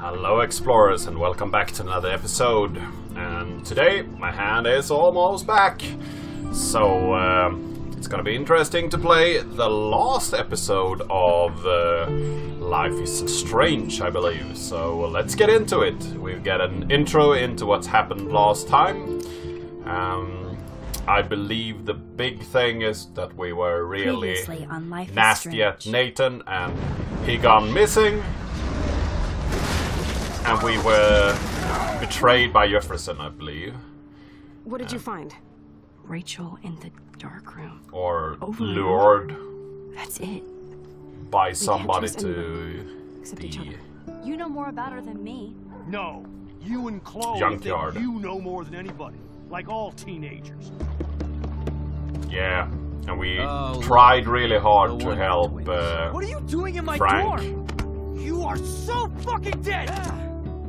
Hello explorers and welcome back to another episode. And today my hand is almost back. So it's gonna be interesting to play the last episode of Life is Strange, I believe. So let's get into it. We've got an intro into what's happened last time. I believe the big thing is that we were really nasty at Nathan and he gone missing. And we were betrayed by Jefferson, I believe. What did you find? Rachel in the dark room. Or lured. That's it. By somebody to except each the other. You know more about her than me. No, you and Chloe junkyard. think you know more than anybody, like all teenagers. Yeah, and we tried really hard to help What are you doing in my Frank. door? You are so fucking dead!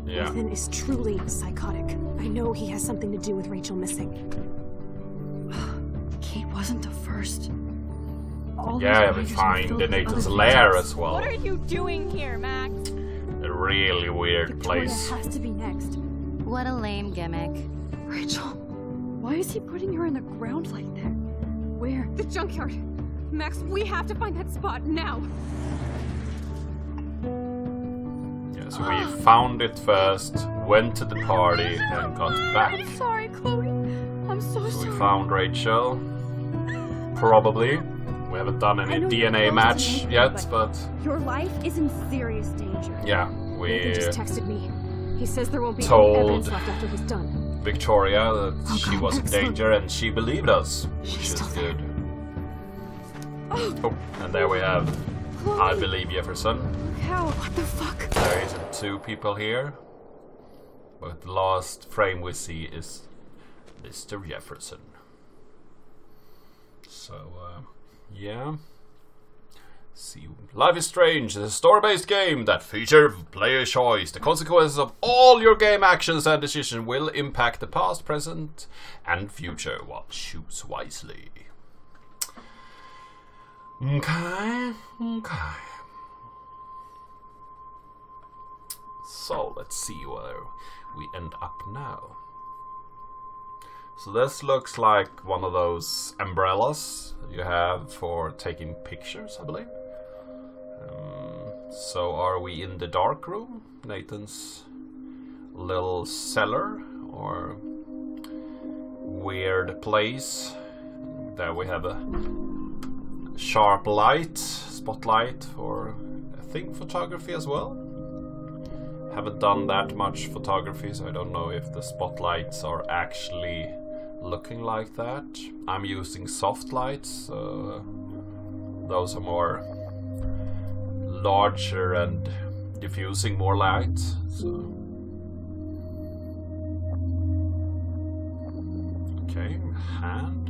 Yeah. Nathan is truly psychotic. I know he has something to do with Rachel missing. Kate wasn't the first. Yeah, we find Nathan's lair as well. What are you doing here, Max? A really weird place. Has to be next. What a lame gimmick. Rachel, why is he putting her in the ground like that? Where? The junkyard. Max, we have to find that spot now. Yeah, so we found it first, went to the party, and got back. I'm sorry, Chloe. I'm so So sorry. we found Rachel. Probably. We haven't done any DNA match yet, but Your life is in serious danger. yeah, Nathan we just texted me. He says there won't be any told evidence left after he's done. Victoria that she was in excellent. danger and she believed us, which She's is still there. good. Oh, and there we have, I believe, Jefferson. How? What the fuck? There is two people here, but the last frame we see is Mr. Jefferson. So, yeah. See, Life is Strange is a story-based game that features player choice. The consequences of all your game actions and decisions will impact the past, present, and future. Well, choose wisely. Okay. So, let's see where we end up now. So this looks like one of those umbrellas you have for taking pictures, I believe. So are we in the dark room? Nathan's little cellar or weird place. There we have a sharp light, spotlight for, I think, photography as well. Haven't done that much photography, so I don't know if the spotlights are actually looking like that. I'm using soft lights, those are more larger and diffusing more light. So okay, hand.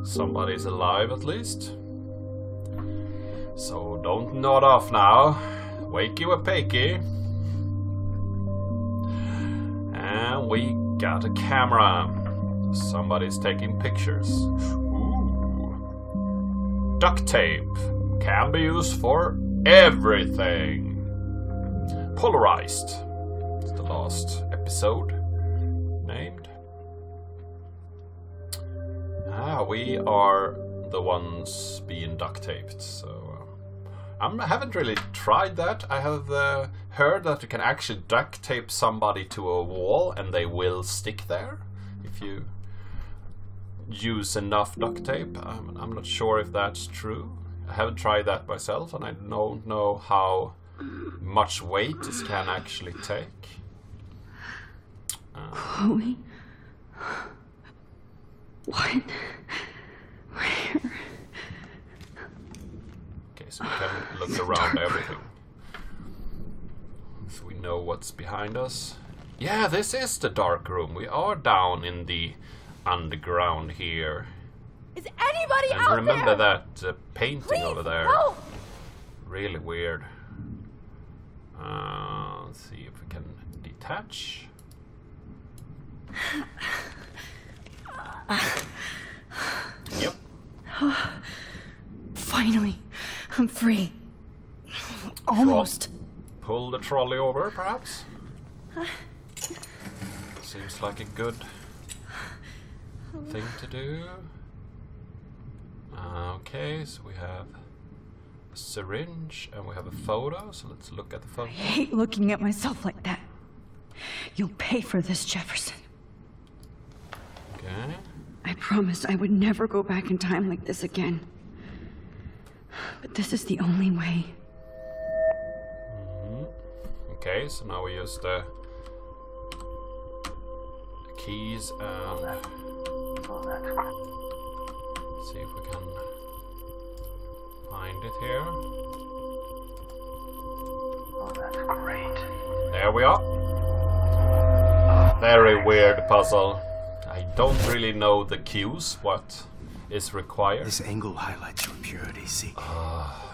Somebody's alive at least. So don't nod off now. Wakey wakey. And we got a camera. Somebody's taking pictures. Ooh. Duct tape can be used for everything. Polarized. It's the last episode named. We are the ones being duct taped. So I haven't really tried that. I have heard that you can actually duct tape somebody to a wall and they will stick there if you use enough duct tape. I'm not sure if that's true. I haven't tried that myself and I don't know how much weight this can actually take. Chloe? What? Where? Okay, so we can look around everything. So we know what's behind us. Yeah, this is the dark room. We are down in the underground here. Is anybody And out remember there? that painting Please, over there. help! Really weird. Let's see if we can detach. Yep. Finally, I'm free. Almost. pull the trolley over, perhaps? Seems like a good thing to do. Okay, so we have a syringe and we have a photo, so let's look at the photo. I hate looking at myself like that. You'll pay for this, Jefferson. Okay. I promised I would never go back in time like this again. But this is the only way. Okay, so now we use the keys and see if we can find it here. Oh, that's great. There we are. Very weird puzzle. I don't really know the cues, what is required. This angle highlights your purity, see?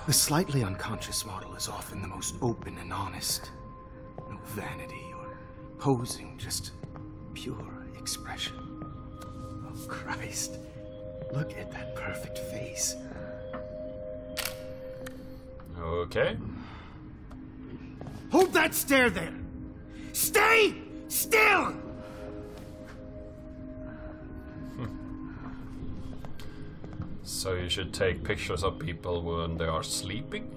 The slightly unconscious model is often the most open and honest. No vanity or posing, just pure expression. Oh, Christ. Look at that perfect face. Okay. Hold that stare there! Stay still! So you should take pictures of people when they are sleeping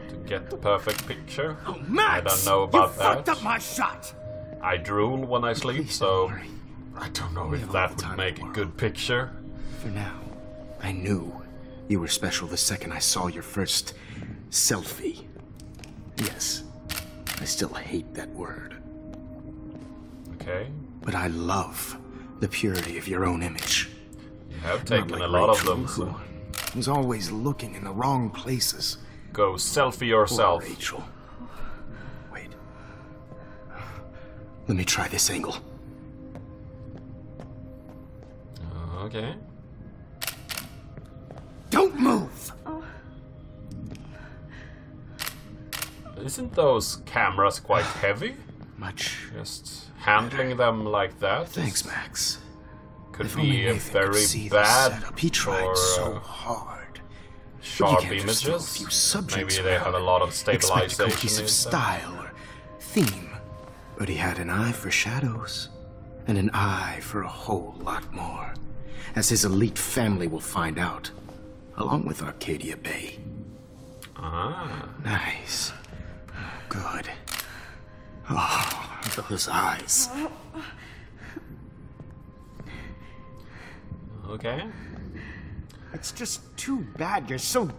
to get the perfect picture. Oh, Max! I don't know about you that. fucked up my shot! I drool when I sleep, Please so don't worry. I don't know We if have that all the would time make in a the good picture. For now, I knew you were special the second I saw your first selfie. Yes, I still hate that word. Okay. But I love the purity of your own image. You have Not taken like a lot Rachel, of them, so who was always looking in the wrong places. go selfie Poor yourself. Rachel. Wait. Let me try this angle. Okay. Don't move! Isn't those cameras quite heavy? Much. Just handling them like that Thanks, is- Max. could If only be a Nathan could very see the bad setup. He tried for so hard. sharp But you can't just throw a images. few subjects Maybe they have a around lot of and expect a stabilization cohesive in them. style or theme. But he had an eye for shadows and an eye for a whole lot more, as his elite family will find out, along with Arcadia Bay. Ah. Nice. Good. Oh, those eyes. Okay. It's just too bad you're so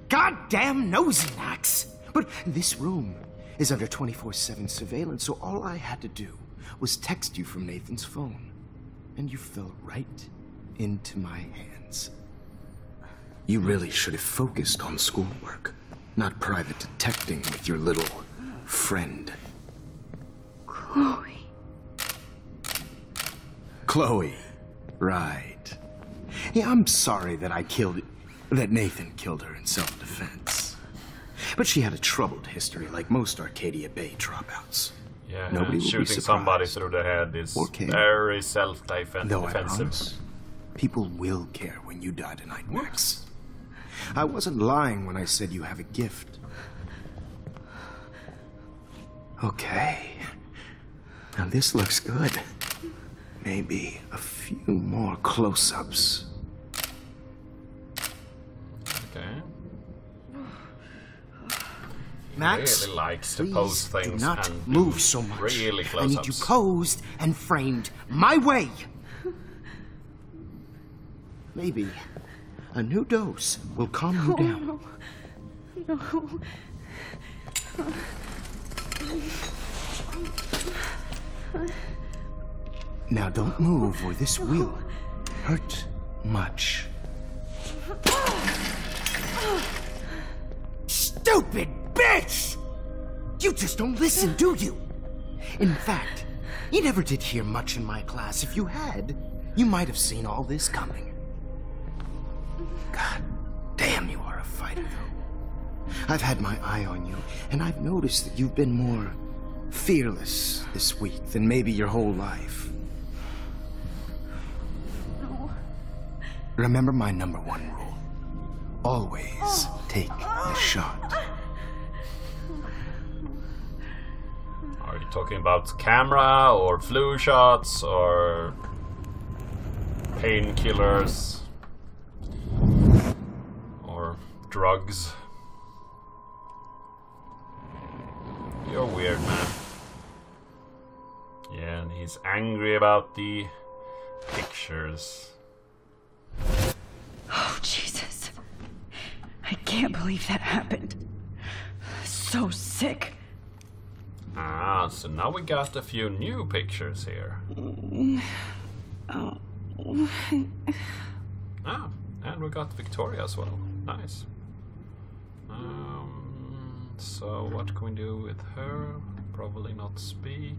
goddamn nosy, Max. But this room is under 24/7 surveillance, so all I had to do was text you from Nathan's phone. And you fell right into my hands. You really should have focused on schoolwork, not private detecting with your little friend. Chloe. Chloe. Right. Yeah, I'm sorry that that Nathan killed her in self-defense. But she had a troubled history like most Arcadia Bay dropouts. Yeah, Nobody will be shooting surprised. somebody through the head is Or care. very Though I self-defensive. promise, people will care when you die tonight, Max. I wasn't lying when I said you have a gift. Okay. Now this looks good. Maybe a few more close-ups. Okay. Max, Really likes to please pose do things not and move do so much. really I need you close-ups. posed and framed my way. Maybe a new dose will calm you down. No. Now don't move or this will hurt much. Stupid bitch! You just don't listen, do you? In fact, you never did hear much in my class. If you had, you might have seen all this coming. God damn, you are a fighter, though. I've had my eye on you, and I've noticed that you've been more fearless this week than maybe your whole life. Remember my #1 rule. Always take the shot. Talking about camera or flu shots or painkillers or drugs. You're weird, man. Yeah, and he's angry about the pictures. Oh, Jesus. I can't believe that happened. So sick. Ah, so now we got a few new pictures here. Ah, and we got Victoria as well. Nice. So what can we do with her? Probably not speak.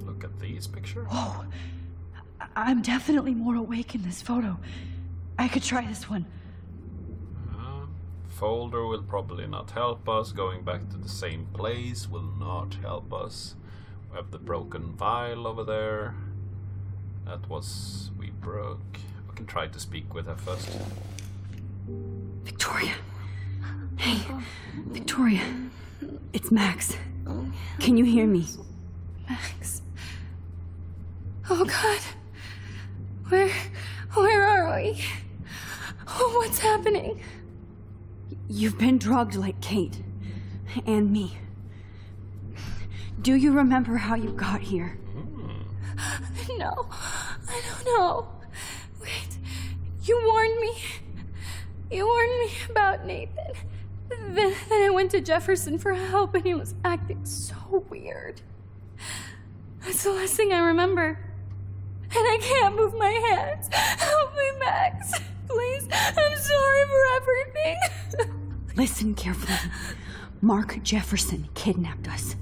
Look at these pictures. Whoa. I'm definitely more awake in this photo. I could try this one. Folder will probably not help us. Going back to the same place will not help us. We have the broken vial over there. That was... we broke. We can try to speak with her first. Victoria. Hey, Victoria. It's Max. Can you hear me? Max. Oh God. Where are we? Oh, what's happening? You've been drugged like Kate. And me. Do you remember how you got here? No, I don't know. Wait, you warned me. You warned me about Nathan. Then I went to Jefferson for help and he was acting so weird. That's the last thing I remember. And I can't move my hands. Help me, Max. Please, I'm sorry for everything. Listen carefully. Mark Jefferson kidnapped us.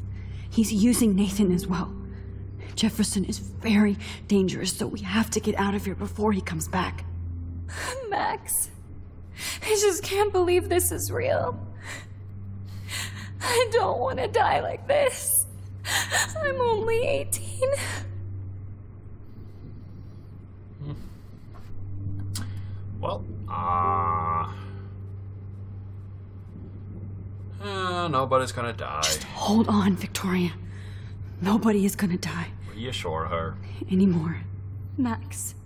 He's using Nathan as well. Jefferson is very dangerous, so we have to get out of here before he comes back. Max, I just can't believe this is real. I don't want to die like this. I'm only 18. Well, nobody's gonna die. Just hold on, Victoria. Nobody is gonna die. Reassure her. Anymore. Max,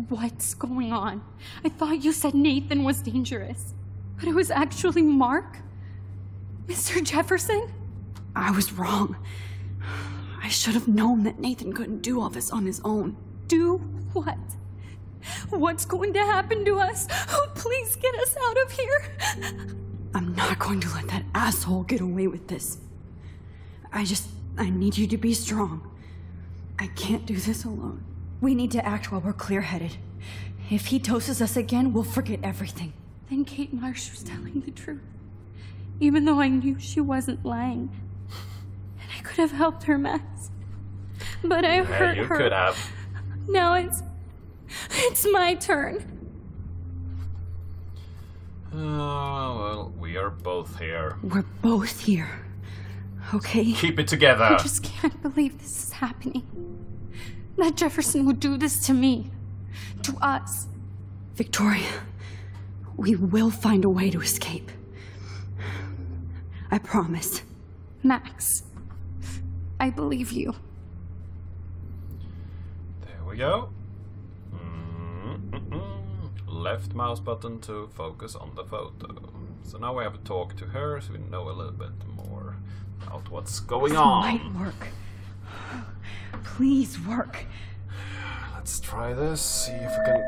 what's going on? I thought you said Nathan was dangerous, but it was actually Mark? Mr. Jefferson? I was wrong. I should have known that Nathan couldn't do all this on his own. Do what? What's going to happen to us? Oh, please get us out of here. I'm not going to let that asshole get away with this. I need you to be strong. I can't do this alone. We need to act while we're clear-headed. If he doses us again, we'll forget everything. Then Kate Marsh was telling the truth. Even though I knew she wasn't lying. And I could have helped her, Max. But I hurt her. You could have. Now it's my turn. Well, we are both here. We're both here. Okay? Keep it together. I just can't believe this is happening. That Jefferson would do this to me. To us. Victoria, we will find a way to escape. I promise. Max, I believe you. There we go. Left mouse button to focus on the photo. So now we have to talk to her so we know a little bit more about what's going on. Might work. Please work. Let's try this, see if we can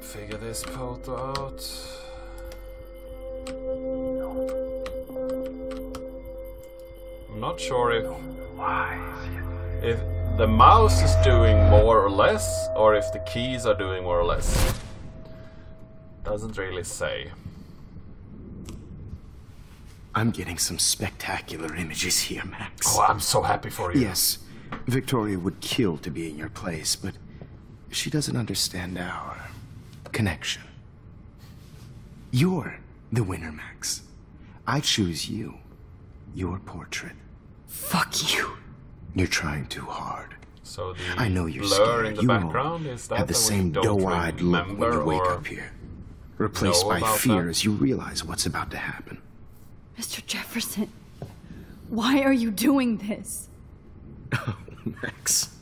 figure this photo out. I'm not sure if the mouse is doing more or less, or if the keys are doing more or less. Doesn't really say. I'm getting some spectacular images here, Max. Oh, I'm so happy for you. Yes, Victoria would kill to be in your place, but she doesn't understand our connection. You're the winner, Max. I choose you. Your portrait. Fuck you. You're trying too hard. So the I know you're blur scared. in the You background is that have the we same don't doe-eyed look when remember you wake or up here. Replaced know by about fear that? as you realize what's about to happen. Mr. Jefferson, Why are you doing this? Oh, Max.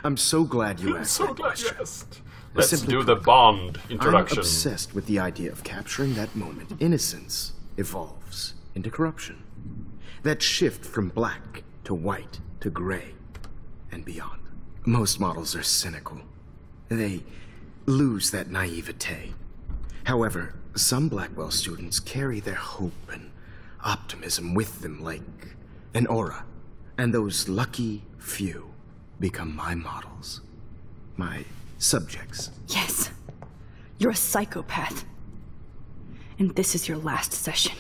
I'm so glad you I'm asked so that glad you question. asked. Let's Simply do put, the Bond introduction. I'm obsessed with the idea of capturing that moment. Innocence evolves into corruption. That shift from black to white to gray and beyond. Most models are cynical. They lose that naivete. However, some Blackwell students carry their hope and optimism with them like an aura. And those lucky few become my models. My subjects. Yes. You're a psychopath. And this is your last session.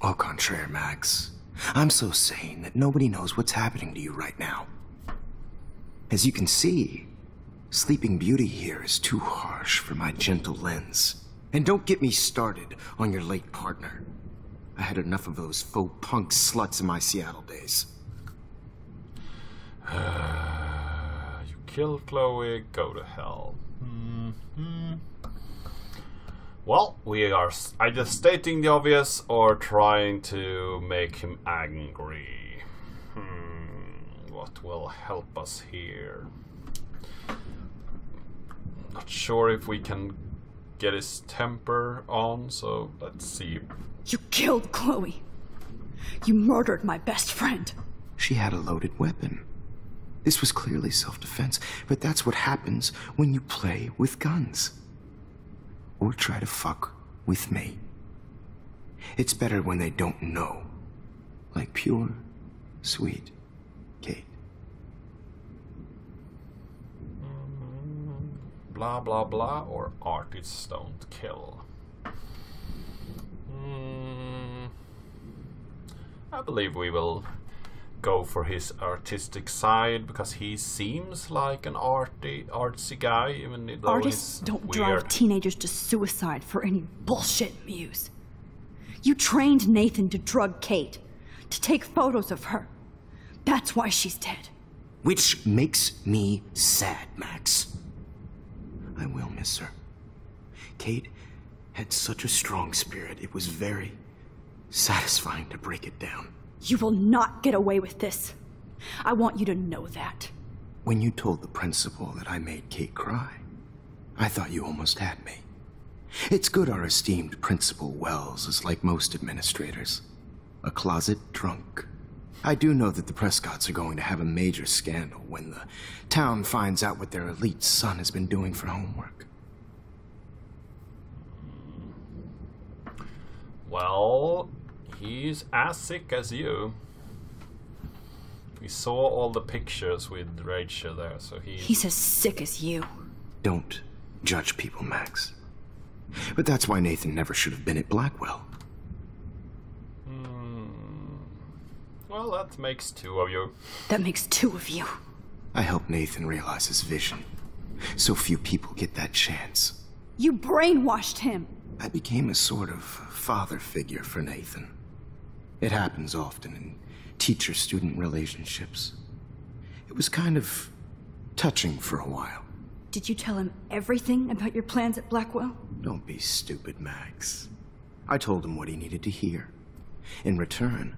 Au contraire, Max. I'm so sane that nobody knows what's happening to you right now. As you can see, Sleeping Beauty here is too harsh for my gentle lens. And don't get me started on your late partner. I had enough of those faux punk sluts in my Seattle days. You killed Chloe, go to hell. Well, we are either stating the obvious or trying to make him angry. What will help us here? Not sure if we can get his temper on, so let's see. You killed Chloe. You murdered my best friend. She had a loaded weapon. This was clearly self-defense, but that's what happens when you play with guns. Or try to fuck with me. It's better when they don't know. Like pure, sweet Kate. Blah blah blah, or artists don't kill. I believe we will go for his artistic side, because he seems like an artsy guy, even though Artists he's don't weird. drive teenagers to suicide for any bullshit muse. You trained Nathan to drug Kate, to take photos of her. That's why she's dead. Which makes me sad, Max. I will miss her. Kate had such a strong spirit, it was very satisfying to break it down. You will not get away with this. I want you to know that. When you told the principal that I made Kate cry, I thought you almost had me. It's good our esteemed Principal Wells is like most administrators. A closet drunk. I do know that the Prescotts are going to have a major scandal when the town finds out what their elite son has been doing for homework. Well, he's as sick as you. We saw all the pictures with Rachel there, so He's as sick as you. Don't judge people, Max. But that's why Nathan never should have been at Blackwell. Well, that makes two of you. That makes two of you. I helped Nathan realize his vision. So few people get that chance. You brainwashed him. I became a sort of father figure for Nathan. It happens often in teacher-student relationships. It was kind of touching for a while. Did you tell him everything about your plans at Blackwell? Don't be stupid, Max. I told him what he needed to hear. In return,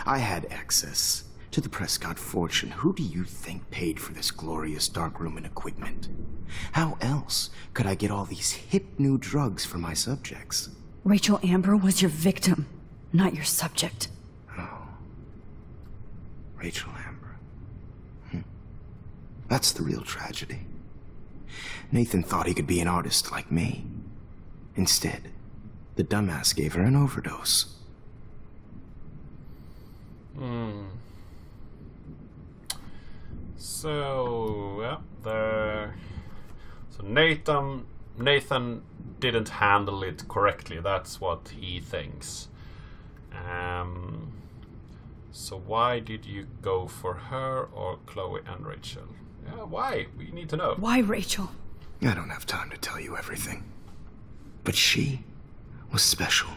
I had access to the Prescott fortune. Who do you think paid for this glorious darkroom and equipment? How else could I get all these hip new drugs for my subjects? Rachel Amber was your victim, not your subject. Oh. Rachel Amber. That's the real tragedy. Nathan thought he could be an artist like me. Instead, the dumbass gave her an overdose. So, yeah, so Nathan didn't handle it correctly. That's what he thinks. So why did you go for her or Chloe and Rachel? Yeah, why? We need to know. Why Rachel? I don't have time to tell you everything. But she was special.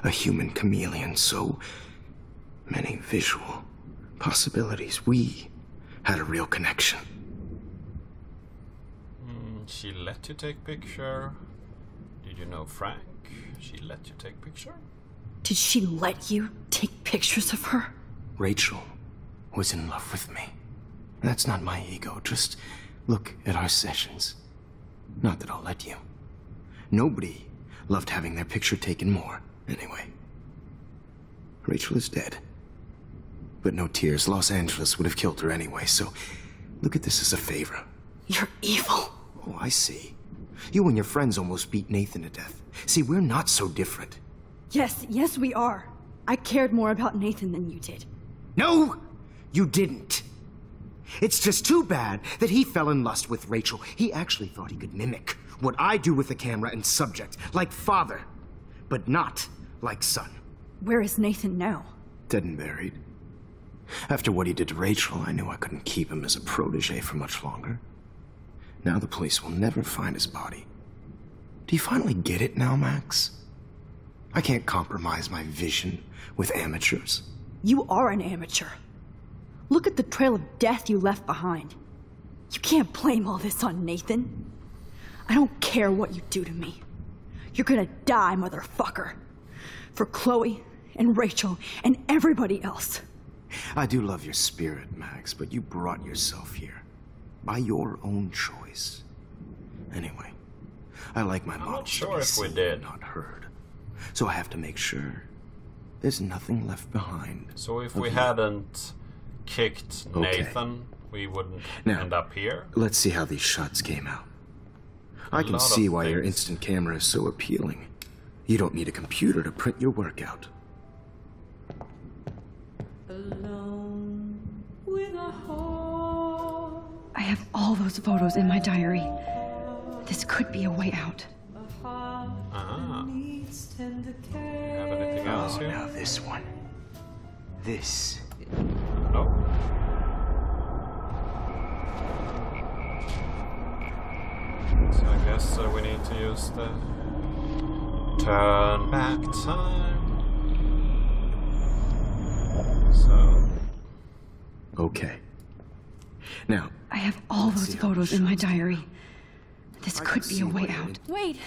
A human chameleon, so many visual possibilities. We had a real connection. She let you take picture. Did you know Frank? She let you take picture? Did she let you take pictures of her? Rachel was in love with me. That's not my ego. Just look at our sessions. Not that I'll let you. Nobody loved having their picture taken more, anyway. Rachel is dead. But no tears. Los Angeles would have killed her anyway, so look at this as a favor. You're evil. Oh, I see. You and your friends almost beat Nathan to death. See, we're not so different. Yes, we are. I cared more about Nathan than you did. No, you didn't. It's just too bad that he fell in lust with Rachel. He actually thought he could mimic what I do with the camera and subject, like father, but not like son. Where is Nathan now? Dead and buried. After what he did to Rachel, I knew I couldn't keep him as a protege for much longer. Now the police will never find his body. Do you finally get it now, Max? I can't compromise my vision with amateurs. You are an amateur. Look at the trail of death you left behind. You can't blame all this on Nathan. I don't care what you do to me. You're gonna die, motherfucker. For Chloe and Rachel and everybody else. I do love your spirit, Max, but you brought yourself here. By your own choice. Anyway, I like my models to be seen, not heard. So I have to make sure there's nothing left behind. So if we hadn't kicked Nathan, we wouldn't end up here? Let's see how these shots came out. I can see why your instant camera is so appealing. You don't need a computer to print your work out. I have all those photos in my diary. This could be a way out. Ah. Have anything else here? Now this one. This. No. So I guess we need to use the turn back time. So. Okay. Now. I have all those photos in my diary. This could be a way out. Wait.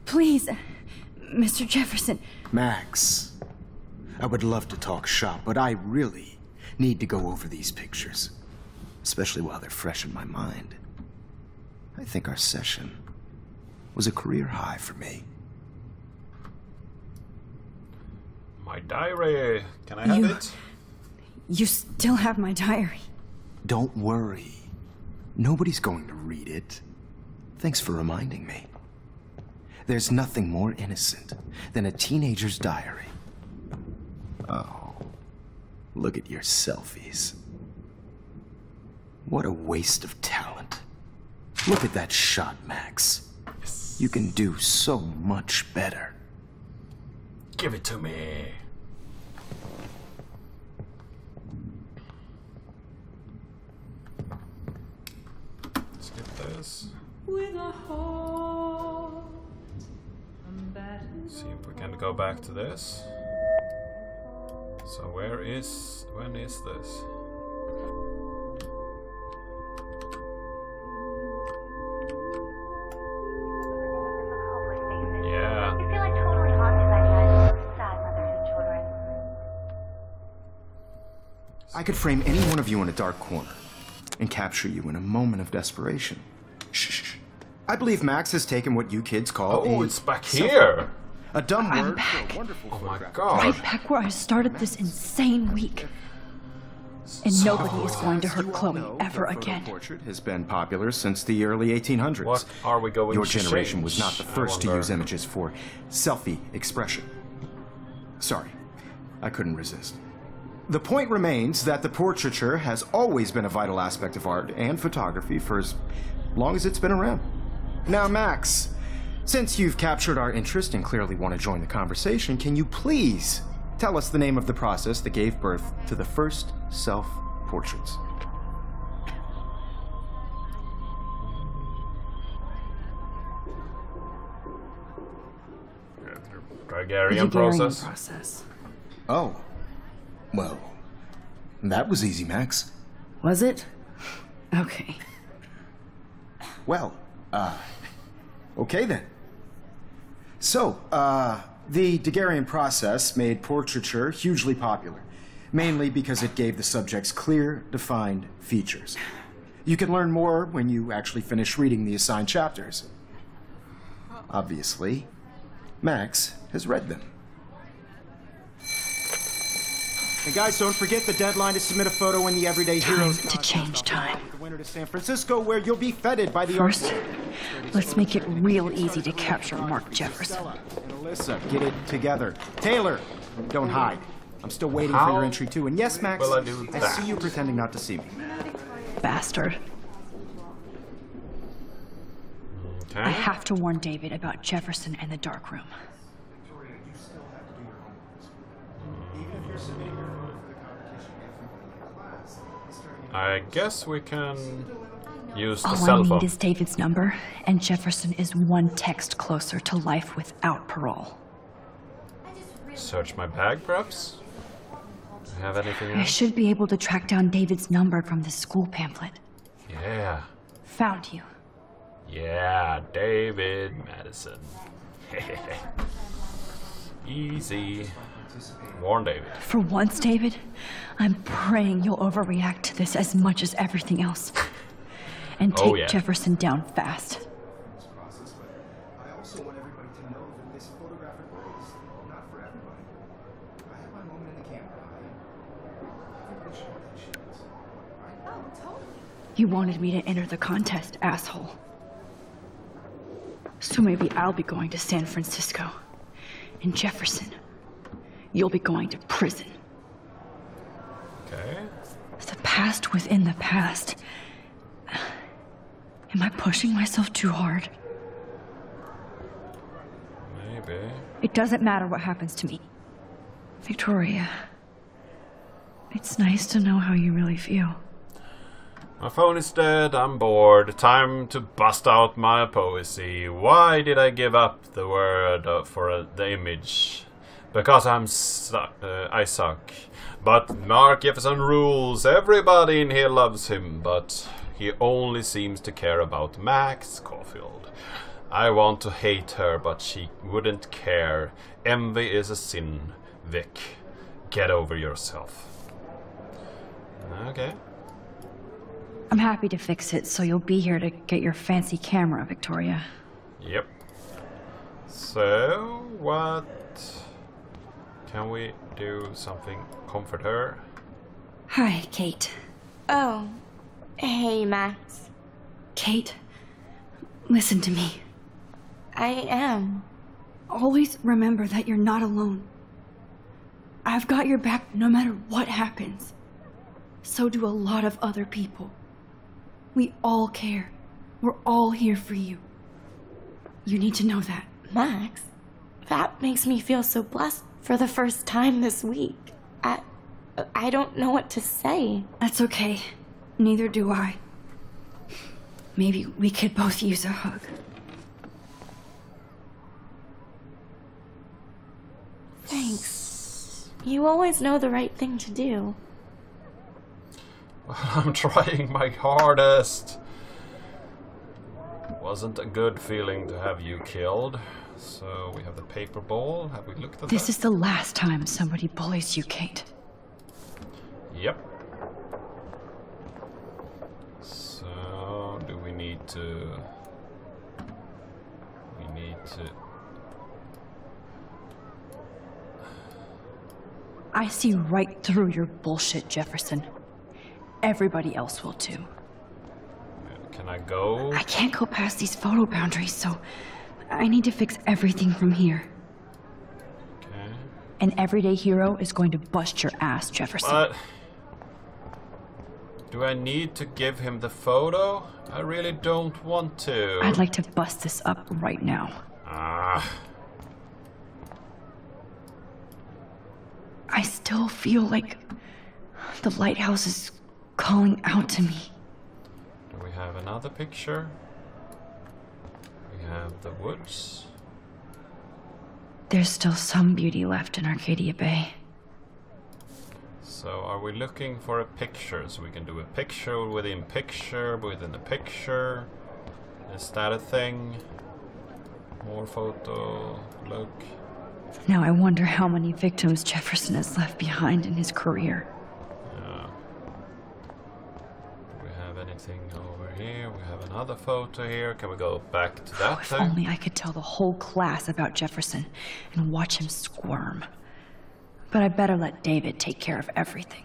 Please, Mr. Jefferson. Max. I would love to talk shop, but I really need to go over these pictures. Especially while they're fresh in my mind. I think our session was a career high for me. My diary. Can I have it? You still have my diary. Don't worry. Nobody's going to read it. Thanks for reminding me. There's nothing more innocent than a teenager's diary. Oh, look at your selfies. What a waste of talent. Look at that shot, Max. Yes. You can do so much better. Give it to me. Let's get this. See if we can go back to this. So when is this? Yeah. You feel like totally haunted by the idea of sad mothers and children. I could frame any one of you in a dark corner and capture you in a moment of desperation. Shh. I believe Max has taken what you kids call Oh, it's back here. A dumb I'm word back. for a wonderful Oh my photograph. god. Right back where I started this insane week. And nobody is going to hurt You all Chloe know ever that photo again. portrait has been popular since the early 1800s. What are we going Your to generation change, was not the I first to wonder? use images for selfie expression. Sorry, I couldn't resist. The point remains that the portraiture has always been a vital aspect of art and photography for as long as it's been around. Now, Max, since you've captured our interest and clearly want to join the conversation, can you please tell us the name of the process that gave birth to the first self-portraits? Gregarian process. Oh, well, that was easy, Max. Was it? Okay. Well, okay then. So, The Daguerrean process made portraiture hugely popular, mainly because it gave the subjects clear, defined features. You can learn more when you actually finish reading the assigned chapters. Obviously, Max has read them. And guys, don't forget the deadline to submit a photo in the Everyday Heroes Time to change time. The winter to San Francisco, where you'll be feted by the First, let's make it real easy to capture Mark Jefferson. And Alyssa, get it together. Taylor, don't hide. I'm still waiting for your entry too. And yes, Max, will I do I that? see you pretending not to see me. Bastard. Okay. I have to warn David about Jefferson and the dark room. I guess we can use the All cell I phone. need is David's number, and Jefferson is one text closer to life without parole. Search my bag, perhaps? Do you have anything I else? should be able to track down David's number from the school pamphlet. Yeah. Found you. Yeah, David Madison. Easy. Warn David. For once, David, I'm praying you'll overreact to this as much as everything else. And take Oh, yeah. Jefferson down fast. I also want everybody to know that this photographic world is not for everybody. I have my moment in the camera. I think that she is. You wanted me to enter the contest, asshole. So maybe I'll be going to San Francisco. And Jefferson, you'll be going to prison. Okay. The past within the past. Am I pushing myself too hard? Maybe. It doesn't matter what happens to me. Victoria, it's nice to know how you really feel. My phone is dead, I'm bored. Time to bust out my poesy. Why did I give up the word for the image? Because I suck. But Mark Jefferson rules. Everybody in here loves him, but he only seems to care about Max Caulfield. I want to hate her, but she wouldn't care. Envy is a sin, Vic. Get over yourself. Okay. I'm happy to fix it, so you'll be here to get your fancy camera, Victoria. Yep. So, what can we do? Something comfort her? Hi, Kate. Oh, hey, Max. Kate, listen to me. I am. Always remember that you're not alone. I've got your back no matter what happens. So do a lot of other people. We all care. We're all here for you. You need to know that. Max, that makes me feel so blessed for the first time this week. I don't know what to say. That's okay. Neither do I. Maybe we could both use a hug. Thanks. You always know the right thing to do. I'm trying my hardest. Wasn't a good feeling to have you killed. So we have the paper ball. Have we looked at This that? is the last time somebody bullies you, Kate. Yep. So do we need to? We need to. I see right through your bullshit, Jefferson. Everybody else will too. Can I go? I can't go past these photo boundaries, so I need to fix everything from here. Okay. An everyday hero is going to bust your ass, Jefferson. But do I need to give him the photo? I really don't want to. I'd like to bust this up right now. Ah. I still feel like the lighthouse is calling out to me. Do we have another picture? We have the woods. There's still some beauty left in Arcadia Bay. So are we looking for a picture? So we can do a picture within a picture. Is that a thing? More photo, look. Now I wonder how many victims Jefferson has left behind in his career. Do we have anything over here? We have another photo here. Can we go back to that If thing? only I could tell the whole class about Jefferson and watch him squirm. But I better let David take care of everything.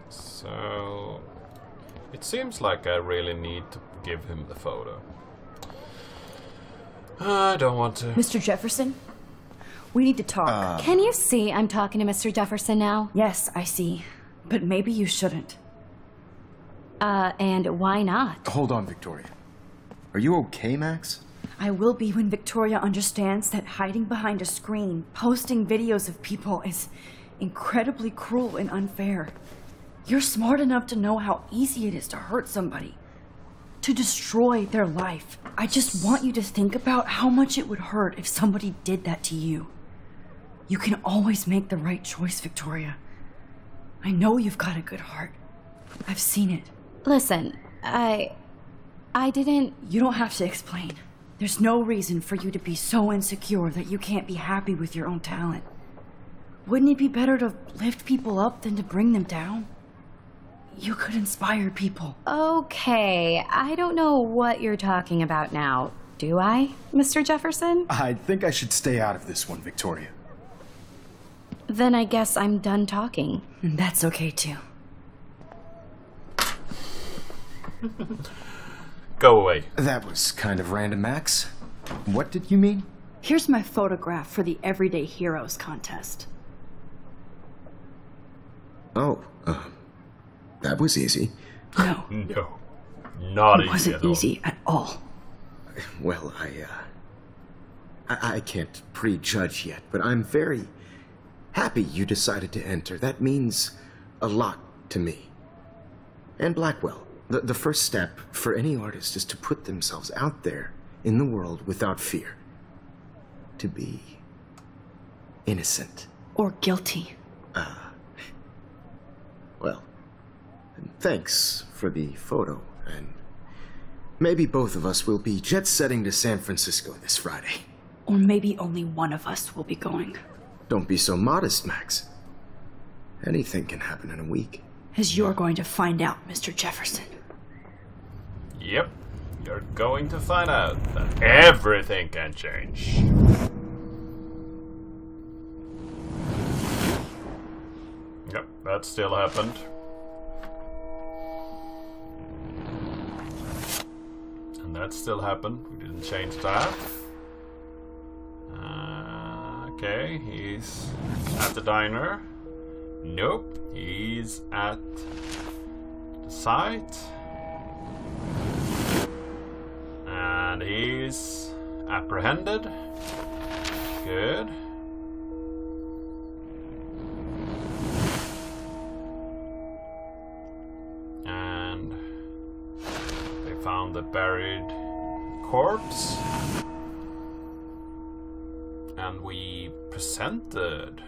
So it seems like I really need to give him the photo. I don't want to. Mr. Jefferson, we need to talk. Can you see I'm talking to Mr. Jefferson now? Yes, I see. But maybe you shouldn't. And why not? Hold on, Victoria. Are you okay, Max? I will be when Victoria understands that hiding behind a screen, posting videos of people is incredibly cruel and unfair. You're smart enough to know how easy it is to hurt somebody, to destroy their life. I just want you to think about how much it would hurt if somebody did that to you. You can always make the right choice, Victoria. I know you've got a good heart. I've seen it. Listen, I didn't... You don't have to explain. There's no reason for you to be so insecure that you can't be happy with your own talent. Wouldn't it be better to lift people up than to bring them down? You could inspire people. Okay, I don't know what you're talking about now. Do I, Mr. Jefferson? I think I should stay out of this one, Victoria. Then I guess I'm done talking. And that's okay too. Go away. That was kind of random, Max. What did you mean? Here's my photograph for the Everyday Heroes contest. Oh, that was easy. No, No. Not it easy wasn't at all. easy at all. Well, I can't prejudge yet, but I'm very happy you decided to enter. That means a lot to me. And Blackwell. The first step for any artist is to put themselves out there in the world without fear. To be innocent. Or guilty. Well, thanks for the photo, and maybe both of us will be jet-setting to San Francisco this Friday. Or maybe only one of us will be going. Don't be so modest, Max. Anything can happen in a week. As you're going to find out, Mr. Jefferson. Yep. You're going to find out that everything can change. Yep, that still happened. And that still happened. We didn't change that. Okay, he's at the diner. Nope, he's at the site. And he's apprehended. Good. And they found the buried corpse. And we presented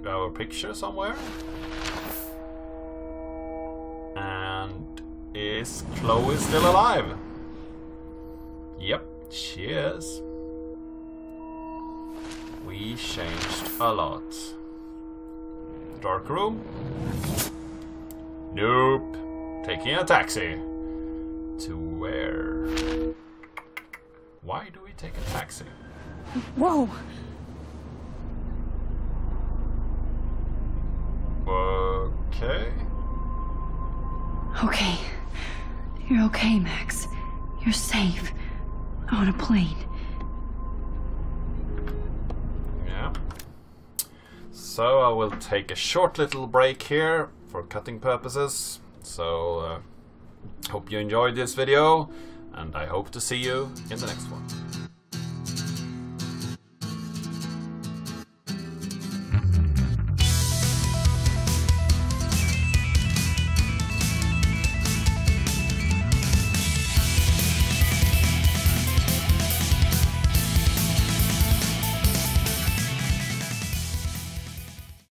our picture somewhere. And is Chloe still alive? Yep, she is. We changed a lot. Dark room? Nope. Taking a taxi. To where? Why do we take a taxi? Whoa! Okay. Okay. You're okay, Max. You're safe. On a plane. Yeah. So I will take a short little break here for cutting purposes. So hope you enjoyed this video, and I hope to see you in the next one.